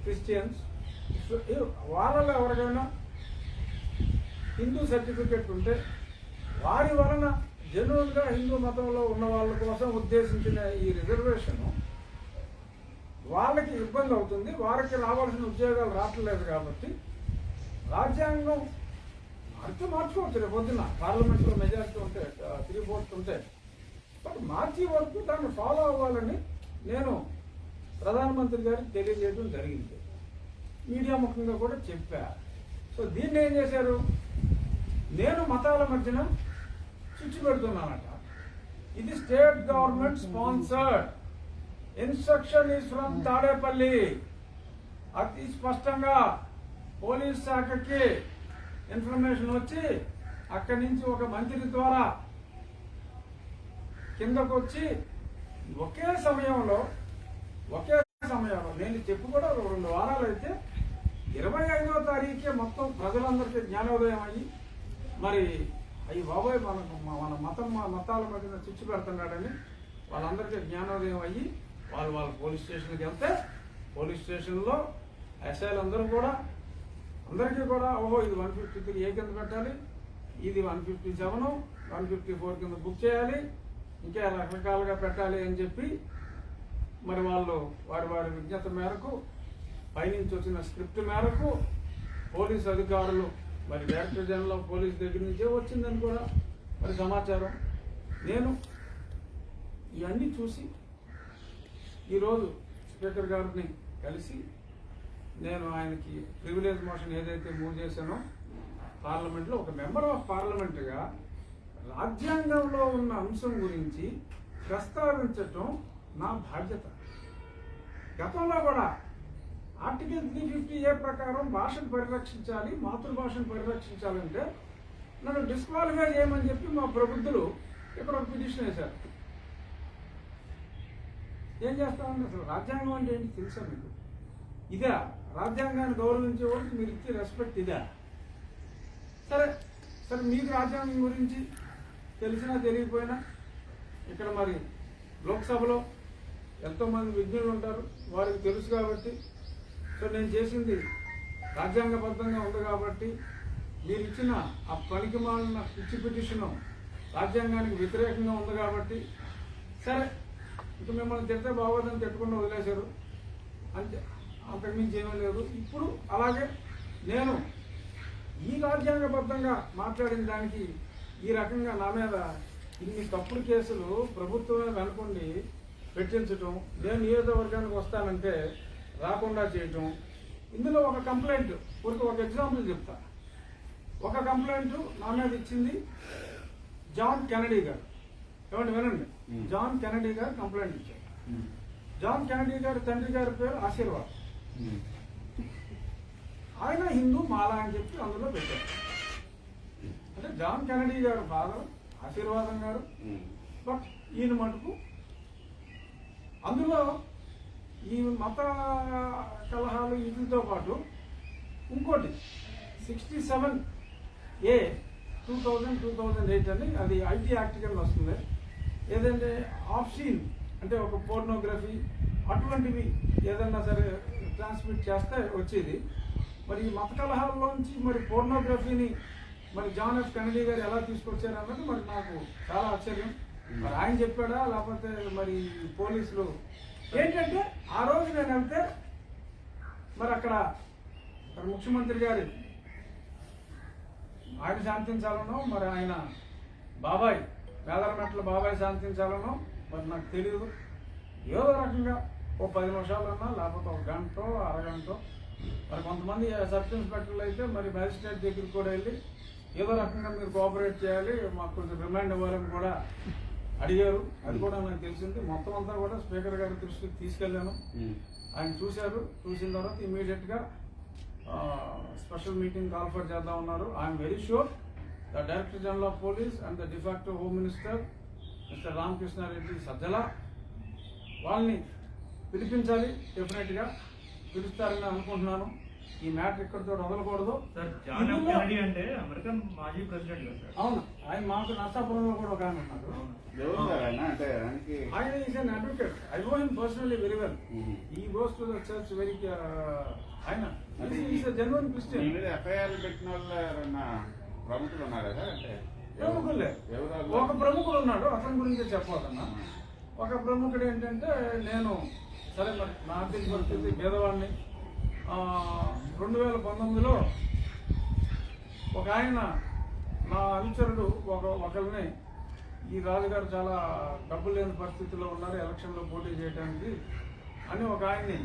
A: Christians. వాళ్ళలో ఎవరికైనా హిందూ సర్టిఫికెట్ ఉంటే వారి వలన జెన్యున్గా హిందూ మతంలో ఉన్న వాళ్ళ కోసం ఉద్దేశించిన ఈ రిజర్వేషన్ వాళ్ళకి ఇబ్బంది అవుతుంది. వారికి రావాల్సిన ఉద్యోగాలు రావట్లేదు. కాబట్టి రాజ్యాంగం మార్చుకోవచ్చు. రేపు పొద్దున్న పార్లమెంట్లో మెజారిటీ ఉంటే 3/4 ఉంటే, బట్ మార్చి వరకు దాన్ని ఫాలో అవ్వాలని నేను ప్రధానమంత్రి గారికి తెలియజేయడం జరిగింది. మీడియా ముఖంగా కూడా చెప్పా. సో దీన్ని ఏం చేశారు, నేను మతాల మధ్యన చిచ్చు పెడుతున్నానట. ఇది state government sponsored instruction is from Tadepalli. అతి స్పష్టంగా పోలీస్ శాఖకి ఇన్ఫర్మేషన్ వచ్చి అక్కడి నుంచి ఒక మంత్రి ద్వారా కిందకు వచ్చి ఒకే సమయంలో ఒకే సమయాలు నేను చెప్పు కూడా 2 వారాలు అయితే 25వ తారీఖే మొత్తం ప్రజలందరికీ జ్ఞానోదయం అయ్యి మరి అయ్యి బాబాయ్ మన మతాల మధ్యన చిచ్చు పెడుతున్నాడని వాళ్ళందరికీ జ్ఞానోదయం అయ్యి వాళ్ళ పోలీస్ స్టేషన్కి వెళ్తే పోలీస్ స్టేషన్లో ఎస్ఐలు అందరూ కూడా అందరికీ కూడా ఓహో ఇది 153 ఏ కింద పెట్టాలి, ఇది 157 154 కింద బుక్ చేయాలి, ఇంకా రకరకాలుగా పెట్టాలి అని చెప్పి మరి వాళ్ళు వారి విజ్ఞత మేరకు పైనుంచి వచ్చిన స్క్రిప్ట్ మేరకు పోలీసు అధికారులు మరి డైరెక్టర్ జనరల్ ఆఫ్ పోలీస్ దగ్గర నుంచే వచ్చిందని కూడా మరి సమాచారం. నేను ఇవన్నీ చూసి ఈరోజు స్పీకర్ గారిని కలిసి నేను ఆయనకి ప్రివిలేజ్ మోషన్ ఏదైతే మూవ్ చేశానో పార్లమెంట్లో ఒక మెంబర్ ఆఫ్ పార్లమెంట్గా రాజ్యాంగంలో ఉన్న అంశం గురించి ప్రస్తావించటం నా బాధ్యత. గతంలో కూడా ఆర్టికల్ 350A ప్రకారం భాషను పరిరక్షించాలి, మాతృభాషను పరిరక్షించాలంటే నన్ను డిస్క్వాలిఫై చేయమని చెప్పి మా ప్రబుద్ధులు ఇక్కడ ఒక పిటిషన్ వేశారు. ఏం చేస్తామండి, అసలు రాజ్యాంగం అంటే ఏంటి తెలుసా మీకు? ఇదే రాజ్యాంగాన్ని గౌరవించే వాళ్ళకి మీరు ఇచ్చే రెస్పెక్ట్ ఇదే. సరే మీకు రాజ్యాంగం గురించి తెలిసినా తెలియకపోయినా ఇక్కడ మరి లోక్సభలో ఎంతోమంది విజ్ఞులు ఉంటారు, వారికి తెలుసు కాబట్టి సో నేను చేసింది రాజ్యాంగబద్ధంగా ఉంది కాబట్టి మీరు ఇచ్చిన ఆ పనికి మాలిన పిచ్చి పిటిషను రాజ్యాంగానికి వ్యతిరేకంగా ఉంది కాబట్టి సరే ఇక మిమ్మల్ని తిడితే బాగోదని తిట్టకుండా వదిలేశారు అంతే, అంతకుమించి ఏమీ లేదు. ఇప్పుడు అలాగే నేను ఈ రాజ్యాంగబద్ధంగా మాట్లాడిన దానికి ఈ రకంగా నా మీద ఇన్ని తప్పుడు కేసులు ప్రభుత్వమే వెనుకొండి పెట్టించటం, నేను నియోజకవర్గానికి వస్తానంటే రాకుండా చేయటం. ఇందులో ఒక కంప్లైంట్ ఒక ఎగ్జాంపుల్ చెప్తా. ఒక కంప్లైంట్ నా మీద ఇచ్చింది జాన్ కెనడీ గారు. ఏమంటే వినండి, జాన్ కెనడీ గారు కంప్లైంట్ ఇచ్చారు. జాన్ కెనడీ గారి తండ్రి గారి పేరు ఆశీర్వాద్. ఆయన హిందూ మాలా అని చెప్పి అందులో పెట్టారు. అంటే జాన్ కెనడీ గారు ఫాదర్ ఆశీర్వాదం గారు, బట్ ఈయన మటుకు అందులో ఈ మత కలహాలు వీటితో పాటు ఇంకోటి 67A 2008 అని అది ఐటీ యాక్ట్ కింద వస్తుంది. ఏదంటే ఆఫ్షీన్ అంటే ఒక పోర్నోగ్రఫీ అటువంటివి ఏదన్నా సరే ట్రాన్స్మిట్ చేస్తే వచ్చేది. మరి ఈ మత కలహాల్లోంచి మరి పోర్నోగ్రఫీని మరి జాన్ ఎఫ్ కెనడీ గారు ఎలా తీసుకొచ్చారు అన్నది మరి నాకు చాలా ఆశ్చర్యం. మరి ఆయన చెప్పాడా లేకపోతే మరి పోలీసులు ఏంటంటే ఆ రోజు నేను వెళ్తే మరి అక్కడ ముఖ్యమంత్రి గారి ఆయన శాంతించాలనో మరి ఆయన బాబాయ్ వేదరమెట్ల బాబాయ్ శాంతించాలనో మరి నాకు తెలియదు. ఏదో రకంగా ఓ 10 నిమిషాలన్నా లేకపోతే ఒక గంట అరగంట మరి కొంతమంది సబ్ ఇన్స్పెక్టర్లు అయితే మరి మ్యాజిస్ట్రేట్ దగ్గరికి కూడా వెళ్ళి ఏదో రకంగా మీరు కోఆపరేట్ చేయాలి, మాకు కొంచెం రిమైండ్ ఇవ్వాలని కూడా అడిగారు. అది కూడా నాకు తెలిసింది. మొత్తం అంతా కూడా స్పీకర్ గారి దృష్టికి తీసుకెళ్ళాను. ఆయన చూశారు. చూసిన తర్వాత ఇమీడియట్గా స్పెషల్ మీటింగ్ కాల్ఫర్ చేద్దాం ఉన్నారు. I'm very sure the director general of police and the de facto home minister mister Ramakrishna Reddy Sajjala వాళ్ళని పిలిపించాలి. డెఫినెట్గా పిలుస్తారని అనుకుంటున్నాను. ఈ మ్యాటర్ ఇక్కడితో వదలకూడదు.
C: జాన్ ఎఫ్ కెనడీ అంటే అమెరికన్ మాజీ ప్రెసిడెంట్ కదా సార్?
A: అవును, ఆయన మాకు నర్సాపురంలో కూడా ఒక ఆయన ఉన్నారు. ఆయన is an advocate. I know him personally very well. He goes to the church very ఆయన జెన్యున్ క్రిస్టియన్.
D: ఎఫ్ఐఆర్ పెట్టిన వాళ్ళు ప్రముఖులు ఉన్నారు కదా? అంటే
A: ప్రముఖులే. ఒక ప్రముఖుడు ఉన్నాడు, అతని గురించి చెప్పాలన్నా. ఒక ప్రముఖుడు ఏంటంటే నేను సరే మరి నా ఆర్థిక పరిస్థితి పేదవాడిని. 2019లో ఒక ఆయన నా అనుచరుడు ఒకరిని ఈ రాజుగారు చాలా డబ్బులు లేని పరిస్థితుల్లో ఉన్నారు ఎలక్షన్లో పోటీ చేయడానికి అని ఒక ఆయన్ని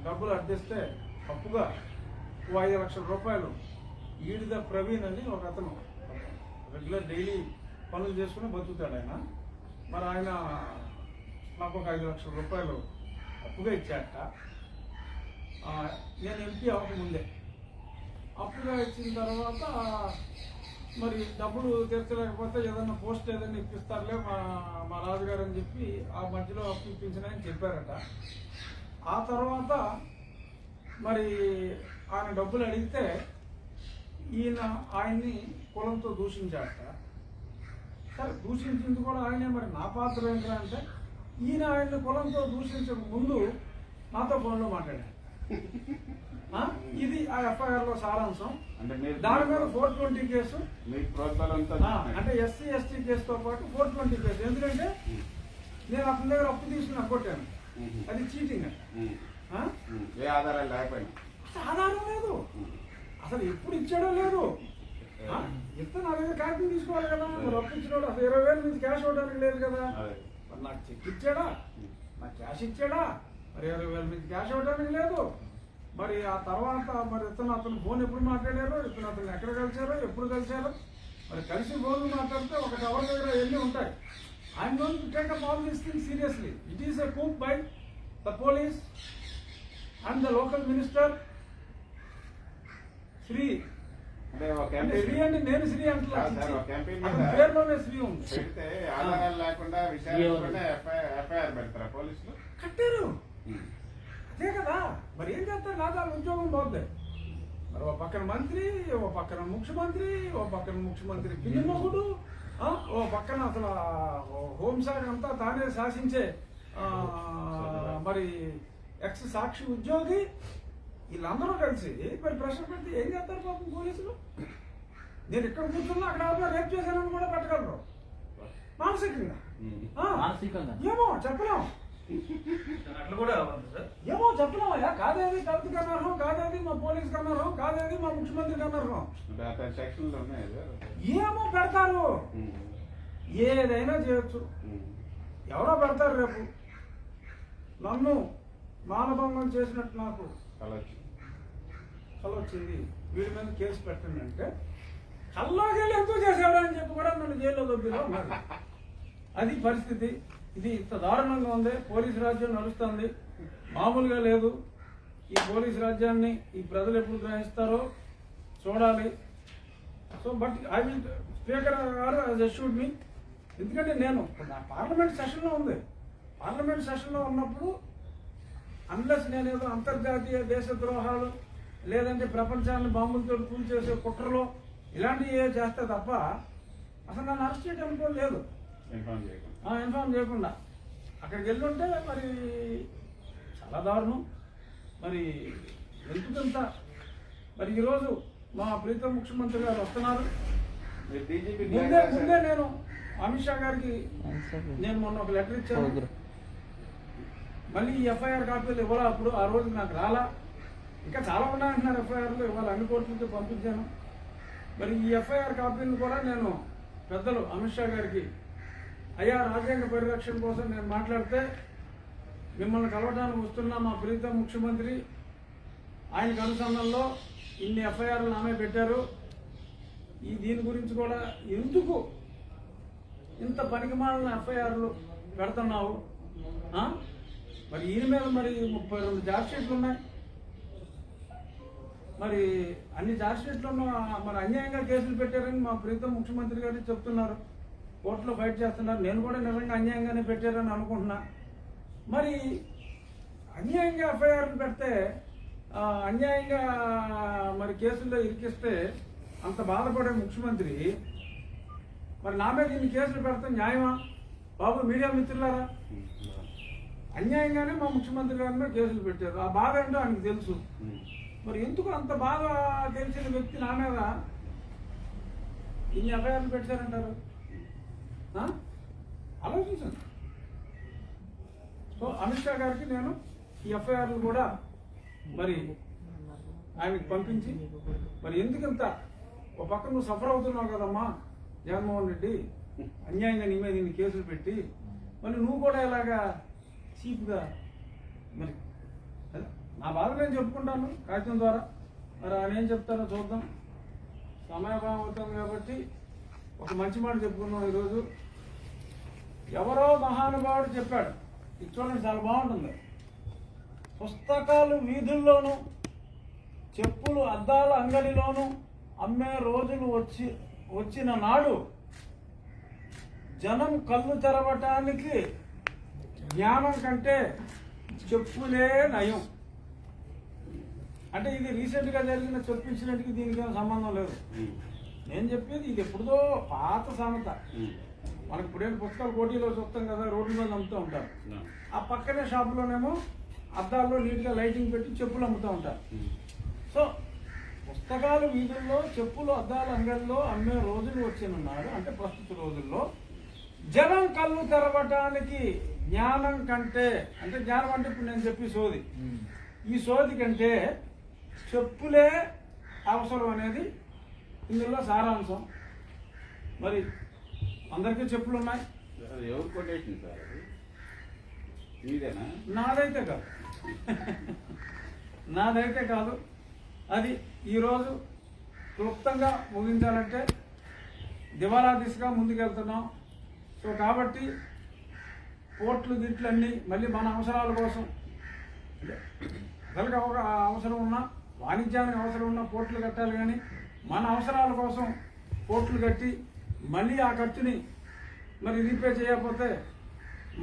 A: డబ్బులు అడ్డిస్తే తప్పుగా 5 లక్షల రూపాయలు ఈడిద ప్రవీణ్ అని ఒక అతను రెగ్యులర్ డైలీ పనులు చేసుకుని బతుకుతాడు ఆయన. మరి ఆయన నాకు ఒక 5 లక్షల రూపాయలు అప్పుగా ఇచ్చాట. నేను ఎంపీ అవ్వకముందే అప్పుగా ఇచ్చిన తర్వాత మరి డబ్బులు తీర్చలేకపోతే ఏదైనా పోస్ట్ ఏదైనా ఇప్పిస్తారులే మా రాజుగారు అని చెప్పి ఆ మధ్యలో అప్పు ఇప్పించినాయని చెప్పారట. ఆ తర్వాత మరి ఆయన డబ్బులు అడిగితే ఆయన్ని కులంతో దూషించాడట. సరే, దూషించింది కూడా ఆయనే. మరి నా పాత్ర ఏంటంటే ఈయన ఆయన్ని కులంతో దూషించక ముందు నాతో ఫోన్లో మాట్లాడాడు. ఇది ఆ ఎఫ్ఐఆర్లో సారాంశం. దాని మీద 420 కేసు, అంటే ఎస్సీ ఎస్టీ కేసుతో పాటు 420 కేసు. ఎందుకంటే నేను అతని దగ్గర అప్పు తీసుకుని కొట్టాను, అది చీటింగ్.
D: ఆధారం లేకపోయినా
A: ఆధారం లేదు, అసలు ఎప్పుడు ఇచ్చాడో లేదు. ఇస్తే నా దగ్గర కాపీ తీసుకోవాలి కదా. మరి అప్పు ఇచ్చినాడు, అసలు 20,000 నుంచి క్యాష్ ఇవ్వడానికి లేదు కదా. మరి నాకు చెక్ ఇచ్చాడా, నాకు క్యాష్ ఇచ్చాడా? మరి 20,000 నుంచి క్యాష్ ఇవ్వడానికి లేదు. మరి ఆ తర్వాత మరి అతను ఫోన్ ఎప్పుడు మాట్లాడారో, అతను ఎక్కడ కలిసారో, ఎప్పుడు కలిసారో, మరి కలిసి ఫోన్లు మాట్లాడితే ఒక టవర్ దగ్గర ఎన్ని ఉంటాయి. I'm going to take up all these things seriously. It is a coup by the police and the local minister Shri. Shri అంటే నేను శ్రీ అంటే పేరులోనే శ్రీ ఉంది.
D: ఆధారాలు లేకుండా విషయాలు ఎఫ్ఐఆర్ పెడతారా పోలీసులు?
A: కట్టారు, అదే కదా. మరి ఏం చేస్తారు? నాకు ఉద్యోగం పోతాయి. మరి ఓ పక్కన మంత్రి, ఓ పక్కన ముఖ్యమంత్రి, ఓ పక్కన ముఖ్యమంత్రి పిల్లమొగుడు, ఓ పక్కన అసలు హోంశాఖ అంతా తానే శాసించే మరి ఎక్స్ సాక్షి ఉద్యోగి, వీళ్ళందరూ కలిసి మరి ప్రశ్న పెడితే ఏం చేస్తారు పాపం పోలీసులు? నేను ఇక్కడ కూర్చున్నా అక్కడ రేపు చేశానని కూడా పెట్టగలరు మానసికంగా. ఏమో చెప్పలేం,
C: అట్లా కూడా సార్,
A: ఏమో చెప్పలేమయ్యా. కాదేది కవిత కన్నారు, కాదేది మా పోలీస్ కన్నారు, కాదేది మా ముఖ్యమంత్రి కన్నారు. ఏమో పెడతారు, ఏదైనా చేయొచ్చు. ఎవరో పెడతారు. రేపు నన్ను మానభంగం చేసినట్టు నాకు కల వచ్చింది, వీడి మీద కేసు పెట్టండి అంటే కల్లోకి వెళ్ళి ఎంతో చేసేవాడు అని చెప్పి కూడా నన్ను జైల్లో దొబ్బిలో ఉన్నారు. అది పరిస్థితి. ఇది ఇంత దారుణంగా ఉంది. పోలీసు రాజ్యం నడుస్తుంది, మామూలుగా లేదు. ఈ పోలీసు రాజ్యాన్ని ఈ ప్రజలు ఎప్పుడు గ్రహిస్తారో చూడాలి. So but I will speaker గారు యాజ్ అష్యూర్డ్ మీ. ఎందుకంటే నేను నా పార్లమెంట్ సెషన్లో ఉంది. పార్లమెంట్ సెషన్లో ఉన్నప్పుడు అన్లెస్ నేనేదో అంతర్జాతీయ దేశ ద్రోహాలు లేదంటే ప్రపంచాన్ని బాంబులతో కూల్చేసే కుట్రలో ఇలాంటివి చేస్తే తప్ప అసలు నన్ను అరెస్ట్ చేయడం కూడా లేదు. ఇన్ఫార్మ్ చేయకుండా అక్కడికి వెళ్ళుంటే మరి చాలా దారుణం. మరి ఎందుకంత మరి ఈరోజు మా ప్రీతం ముఖ్యమంత్రి గారు వస్తున్నారు. ముందే నేను అమిత్ షా గారికి నేను మొన్న ఒక లెటర్ ఇచ్చాను. మళ్ళీ ఈ ఎఫ్ఐఆర్ కాపీలు ఇవ్వాలా? అప్పుడు ఆ రోజు నాకు రాలా. ఇంకా చాలా ఉన్నాయంటున్నారు ఎఫ్ఐఆర్లు, ఇవాళ అన్ని కోర్టులకి పంపించాను. మరి ఈ ఎఫ్ఐఆర్ కాపీలను కూడా నేను పెద్దలు అమిత్ షా గారికి, అయ్యా రాజ్యాంగ పరిరక్షణ కోసం నేను మాట్లాడితే మిమ్మల్ని కలవడానికి వస్తున్న మా ప్రీతం ముఖ్యమంత్రి ఆయనకు అనుసంధానంలో ఇన్ని ఎఫ్ఐఆర్లు నామే పెట్టారు. దీని గురించి కూడా ఎందుకు ఇంత పనికిమాలిన ఎఫ్ఐఆర్లు పెడుతున్నావు? మరి ఈయన మీద మరి 32 ఛార్జ్షీట్లు ఉన్నాయి. మరి అన్ని ఛార్జ్షీట్లు మరి అన్యాయంగా కేసులు పెట్టారని మా ప్రీతం ముఖ్యమంత్రి గారు చెప్తున్నారు. కోర్టులో ఫైట్ చేస్తున్నారు. నేను కూడా నిజంగా అన్యాయంగానే పెట్టారని అనుకుంటున్నా. మరి అన్యాయంగా ఎఫ్ఐఆర్లు పెడితే, అన్యాయంగా మరి కేసుల్లో ఇరికిస్తే అంత బాధపడే ముఖ్యమంత్రి మరి నా మీద ఇన్ని కేసులు పెడితే న్యాయమా? బాబు మీడియా మిత్రులారా, అన్యాయంగానే మా ముఖ్యమంత్రి గారి మీద కేసులు పెట్టారు. ఆ బాధ ఏంటో ఆయనకు తెలుసు. మరి ఎందుకు అంత బాగా తెలిసిన వ్యక్తి నా మీద ఇన్ని ఎఫ్ఐఆర్లు పెట్టారంటారు? ఆలోచించండి. సో అమిత్ షా గారికి నేను ఈ ఎఫ్ఐఆర్లు కూడా మరి ఆయనకి పంపించి, మరి ఎందుకంత ఒక పక్క నువ్వు సఫర్ అవుతున్నావు కదమ్మా జగన్మోహన్ రెడ్డి, అన్యాయంగా నీ మీద ఇన్ని కేసులు పెట్టి, మరి నువ్వు కూడా ఇలాగా చీప్గా, మరి నా బాధ నేను చెప్పుకుంటాను కాగితం ద్వారా. మరి ఆయన ఏం చెప్తారో చూద్దాం. సమయభావం అవుతుంది కాబట్టి ఒక మంచి మాట చెప్పుకున్నాం ఈరోజు. ఎవరో మహానుభావుడు చెప్పాడు, ఇది చూడండి చాలా బాగుంటుంది. పుస్తకాలు వీధుల్లోనూ, చెప్పులు అద్దాల అంగడిలోనూ అమ్మే రోజులు వచ్చిన నాడు జనం కళ్ళు తెరవటానికి జ్ఞానం కంటే చెప్పులే నయం. అంటే ఇది రీసెంట్గా జరిగిన చెప్పు ఇన్సిడెంట్కి దీనికి ఏం సంబంధం లేదు. నేను చెప్పేది ఇది ఎప్పుడుదో పాత సామెత. మనకి ఇప్పుడేంటి పుస్తకాలు పోటీలో చూస్తాం కదా, రోడ్ల మీద అమ్ముతూ ఉంటారు. ఆ పక్కనే షాపులోనేమో అద్దాల్లో నీట్గా లైటింగ్ పెట్టి చెప్పులు అమ్ముతూ ఉంటారు. సో పుస్తకాలు వీధుల్లో, చెప్పులు అద్దాల అంగల్లో అమ్మే రోజులు వచ్చినున్నారు. అంటే ప్రస్తుత రోజుల్లో జనం కళ్ళు తెరవటానికి జ్ఞానం కంటే, అంటే జ్ఞానం అంటే ఇప్పుడు నేను చెప్పి సోది, ఈ సోది కంటే చెప్పులే అవసరం అనేది ఇందులో సారాంశం. మరి అందరికీ చెప్పులు ఉన్నాయి.
D: ఎవరు కొటేషన్ సార్ అది? మీదేనా?
A: నాదైతే కాదు నాదైతే కాదు. అది ఈరోజు క్లుప్తంగా ముగించాలంటే దివాలా దిశగా ముందుకెళ్తున్నాం. సో కాబట్టి పోర్ట్లు గిట్లన్నీ మళ్ళీ మన అవసరాల కోసం, అసలుగా ఒక అవసరం ఉన్నా, వాణిజ్యానికి అవసరం ఉన్న పోర్ట్లు కట్టాలి. కానీ మన అవసరాల కోసం పోర్ట్లు కట్టి మళ్ళీ ఆ ఖర్చుని మరి రీపే చేయకపోతే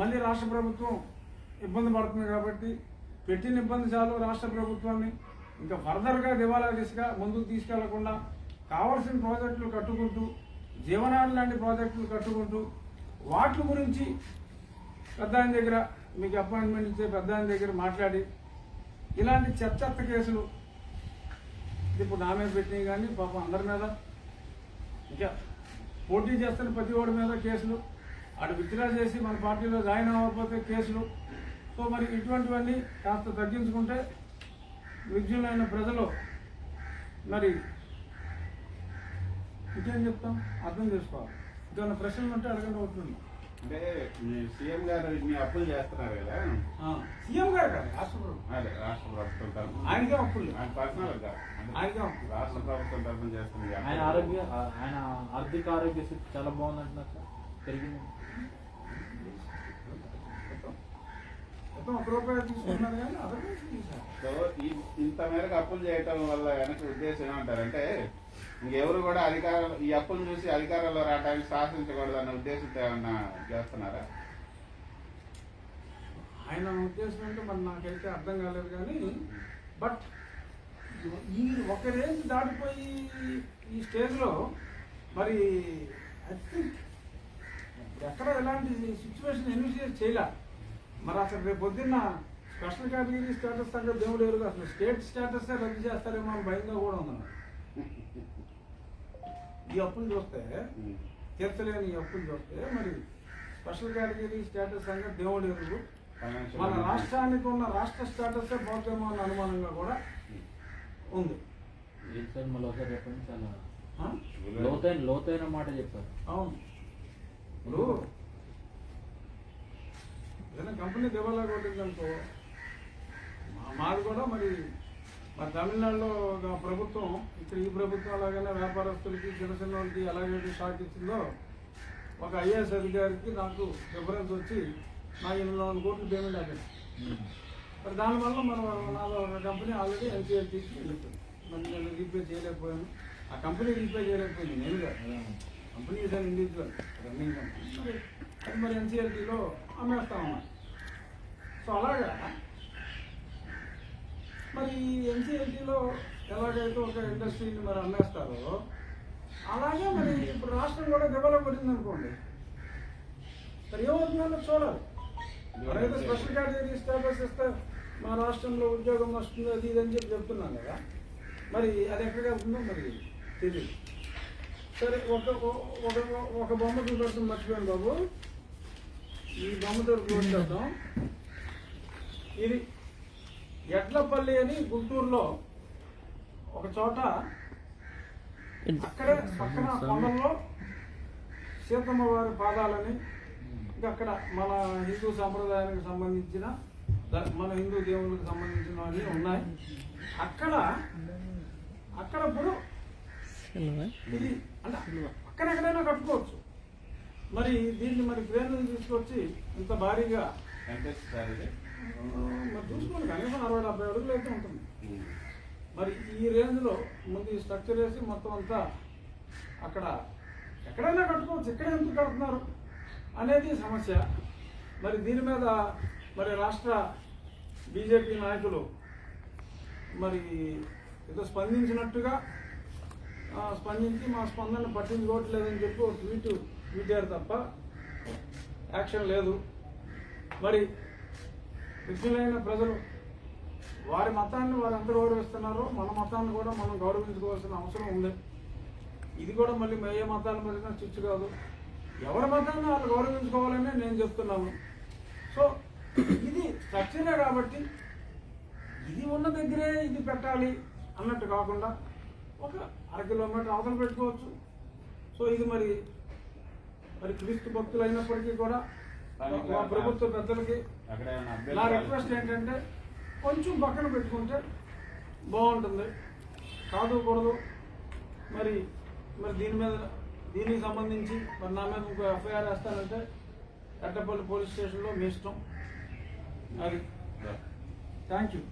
A: మళ్ళీ రాష్ట్ర ప్రభుత్వం ఇబ్బంది పడుతుంది. కాబట్టి పెట్టిన ఇబ్బంది చాలు రాష్ట్ర ప్రభుత్వాన్ని ఇంకా ఫర్దర్గా దివాలా దిశగా ముందుకు తీసుకెళ్లకుండా కావాల్సిన ప్రాజెక్టులు కట్టుకుంటూ, జీవనాడి లాంటి ప్రాజెక్టులు కట్టుకుంటూ, వాటి గురించి పెద్ద ఆయన దగ్గర మీకు అపాయింట్మెంట్ ఇచ్చే పెద్ద ఆయన దగ్గర మాట్లాడి ఇలాంటి చెత్త కేసులు ఇప్పుడు నా మీద పెట్టినవి కానీ పాపం అందరి మీద, ఇంకా పోటీ చేస్తున్న ప్రతి ఓడి మీద కేసులు, అటు విత్డ్రా చేసి మన పార్టీలో జాయిన్ అవ్వకపోతే కేసులు. సో మరి ఇటువంటివన్నీ కాస్త తగ్గించుకుంటే విజ్ఞులైన ప్రజలు మరి ఇంకేం చెప్తాం అర్థం చేసుకోవాలి. ఇంకేమైనా ప్రశ్నలు ఉంటే అడగండి. అవుతుంది
D: అంటే మీ సీఎం గారు ఇన్ని అప్పులు చేస్తున్నారు కదా,
A: సీఎం గారు కాదు రాష్ట్ర ప్రభుత్వం,
D: అదే రాష్ట్ర ప్రభుత్వం తరఫున
A: ఆయనకే అప్పులు,
D: ఆయన పర్సనల్ గా
A: ఆయనకే అప్పులు
D: రాష్ట్ర ప్రభుత్వం తరఫున చేస్తుంది.
B: ఆయన ఆర్థిక ఆరోగ్య స్థితి చాలా బాగుంది అంటున్నారు సార్, పెరిగింది.
A: మొత్తం 1 రూపాయి తీసుకున్నారు కానీ అదర్
D: సో ఇంత మేరకు అప్పులు చేయటం వల్ల వెనక ఉద్దేశం ఏమంటారంటే ఇంకెవరు కూడా ఈ అప్పులు చూసి అధికారంలో రావడానికి సాహసించకూడదు అన్న ఉద్దేశంతో ఏమన్నా చేస్తున్నారా?
A: ఆయన ఉద్దేశం అంటే మరి నాకైతే అర్థం కాలేదు. కానీ బట్ ఈ ఒక రేంజ్ దాటిపోయి ఈ స్టేజ్లో మరి ఐ థింక్ ఎక్కడ ఎలాంటి సిచ్యువేషన్ ఇనిషియేట్ చేయలే. మరి అసలు రేపు పొద్దున్న స్పెషల్ కేటగిరీ స్టేటస్ సంగతి దేవుడు ఎరుగు, అసలు స్టేట్ స్టేటస్ రద్దు చేస్తారేమో అని భయంగా కూడా ఉందన్న. ఈ అప్పులు చూస్తే, తీర్చలేని ఈ అప్పులు చూస్తే మరి స్పెషల్ కేటగిరీ స్టేటస్ సంగతి దేవుడు ఎరుగు. మన రాష్ట్రానికి ఉన్న రాష్ట్ర స్టేటస్ పోతేమో అన్న అనుమానంగా కూడా ఉంది.
B: సార్ మళ్ళీ ఒకసారి చెప్పండి. చాలా లోతైన మాట చెప్పారు.
A: అవును. ఇప్పుడు ఏదైనా కంపెనీ దివాలా కొట్టిందనుకో, మాది కూడా మరి తమిళనాడులో ప్రభుత్వం ఇక్కడ ఈ ప్రభుత్వం అలాగనే వ్యాపారస్తులకి, చిన్న చిన్న వాళ్ళకి ఎలాగైతే షాక్ ఇచ్చిందో, ఒక ఐఏఎస్ అధికారికి నాకు రిఫరెన్స్ వచ్చి నాకు 800 కోట్లు పేమెంట్ అయ్యింది. మరి దానివల్ల నాలో ఒక కంపెనీ ఆల్రెడీ ఎన్సీఎల్టీకి వెళ్ళిపోయింది. మరి నేను రీపే చేయలేకపోయాను. ఆ కంపెనీ రీపే చేయలేకపోయింది నేను కాదు, company is an individual running company. మరి ఎన్సీఎల్టీలో అమ్మేస్తామన్నమాట. సో అలాగా మరి ఎన్సీఎల్టీలో ఎలాగైతే ఒక ఇండస్ట్రీని మరి అమ్మేస్తారో అలాగే మరి ఇప్పుడు రాష్ట్రం కూడా డెవలప్ పడింది అనుకోండి, మరి ఏమవుతుందో చూడాలి. మరైతే స్పెషల్ కేటగిరీ స్టేటస్ ఇస్తే మా రాష్ట్రంలో ఉద్యోగం వస్తుంది అది ఇది అని చెప్పి చెప్తున్నాం కదా, మరి అది ఎక్కడికి వెళ్తుందో మరి తెలియదు. సరే ఒక బొమ్మ చూపెడుతుంది, మర్చిపోయాను బాబు. ఈ బొమ్మతో క్లోజ్ చేద్దాం. ఇది ఎడ్లపల్లి అని గుంటూరులో ఒక చోట, అక్కడే పక్కన కొండల్లో సీతమ్మ వారి పాదాలని, ఇంకా అక్కడ మన హిందూ సాంప్రదాయానికి సంబంధించిన, మన హిందూ దేవుళ్ళకి సంబంధించినవన్నీ ఉన్నాయి. అక్కడ ఇప్పుడు ఇది అంటే అక్కడెక్కడైనా కట్టుకోవచ్చు. మరి దీన్ని మరి క్రేన్లు తీసుకొచ్చి ఇంత భారీగా మరి చూసుకోండి, కనీసం 60-70 అడుగులు అయితే ఉంటుంది. మరి ఈ రేంజ్లో ముందు ఈ స్ట్రక్చర్ వేసి మొత్తం అంతా అక్కడ ఎక్కడైనా కట్టుకోవచ్చు, ఎక్కడ ఎందుకు కడుతున్నారు అనేది సమస్య. మరి దీని మీద మరి రాష్ట్ర బీజేపీ నాయకులు మరి ఏదో స్పందించినట్టుగా స్పందించి మా స్పందన పట్టించుకోవట్లేదని చెప్పి ఒక ట్వీటారు తప్ప యాక్షన్ లేదు. మరి ముస్లింలైన ప్రజలు వారి మతాన్ని వారు ఎంత గౌరవిస్తున్నారో మన మతాన్ని కూడా మనం గౌరవించుకోవాల్సిన అవసరం ఉంది. ఇది కూడా మళ్ళీ ఏ మతాల మధ్యన చిచ్చు కాదు, ఎవరి మతాన్ని వాళ్ళు గౌరవించుకోవాలని నేను చెప్తున్నాను. సో ఇది స్ట్రక్చరే కాబట్టి ఇది ఉన్న దగ్గరే ఇది పెట్టాలి అన్నట్టు కాకుండా ఒక 1 కిలోమీటర్ అవతల పెట్టుకోవచ్చు. సో ఇది మరి క్రీస్తు భక్తులు అయినప్పటికీ కూడా మా ప్రభుత్వ పెద్దలకి నా రిక్వెస్ట్ ఏంటంటే కొంచెం పక్కన పెట్టుకుంటే బాగుంటుంది. కాదు కూడదు మరి దీనికి సంబంధించి మరి నా మీద ఇంకో ఎఫ్ఐఆర్ వేస్తానంటే ఎట్టపల్లి పోలీస్ స్టేషన్లో మీ ఇష్టం. అది థ్యాంక్ యూ.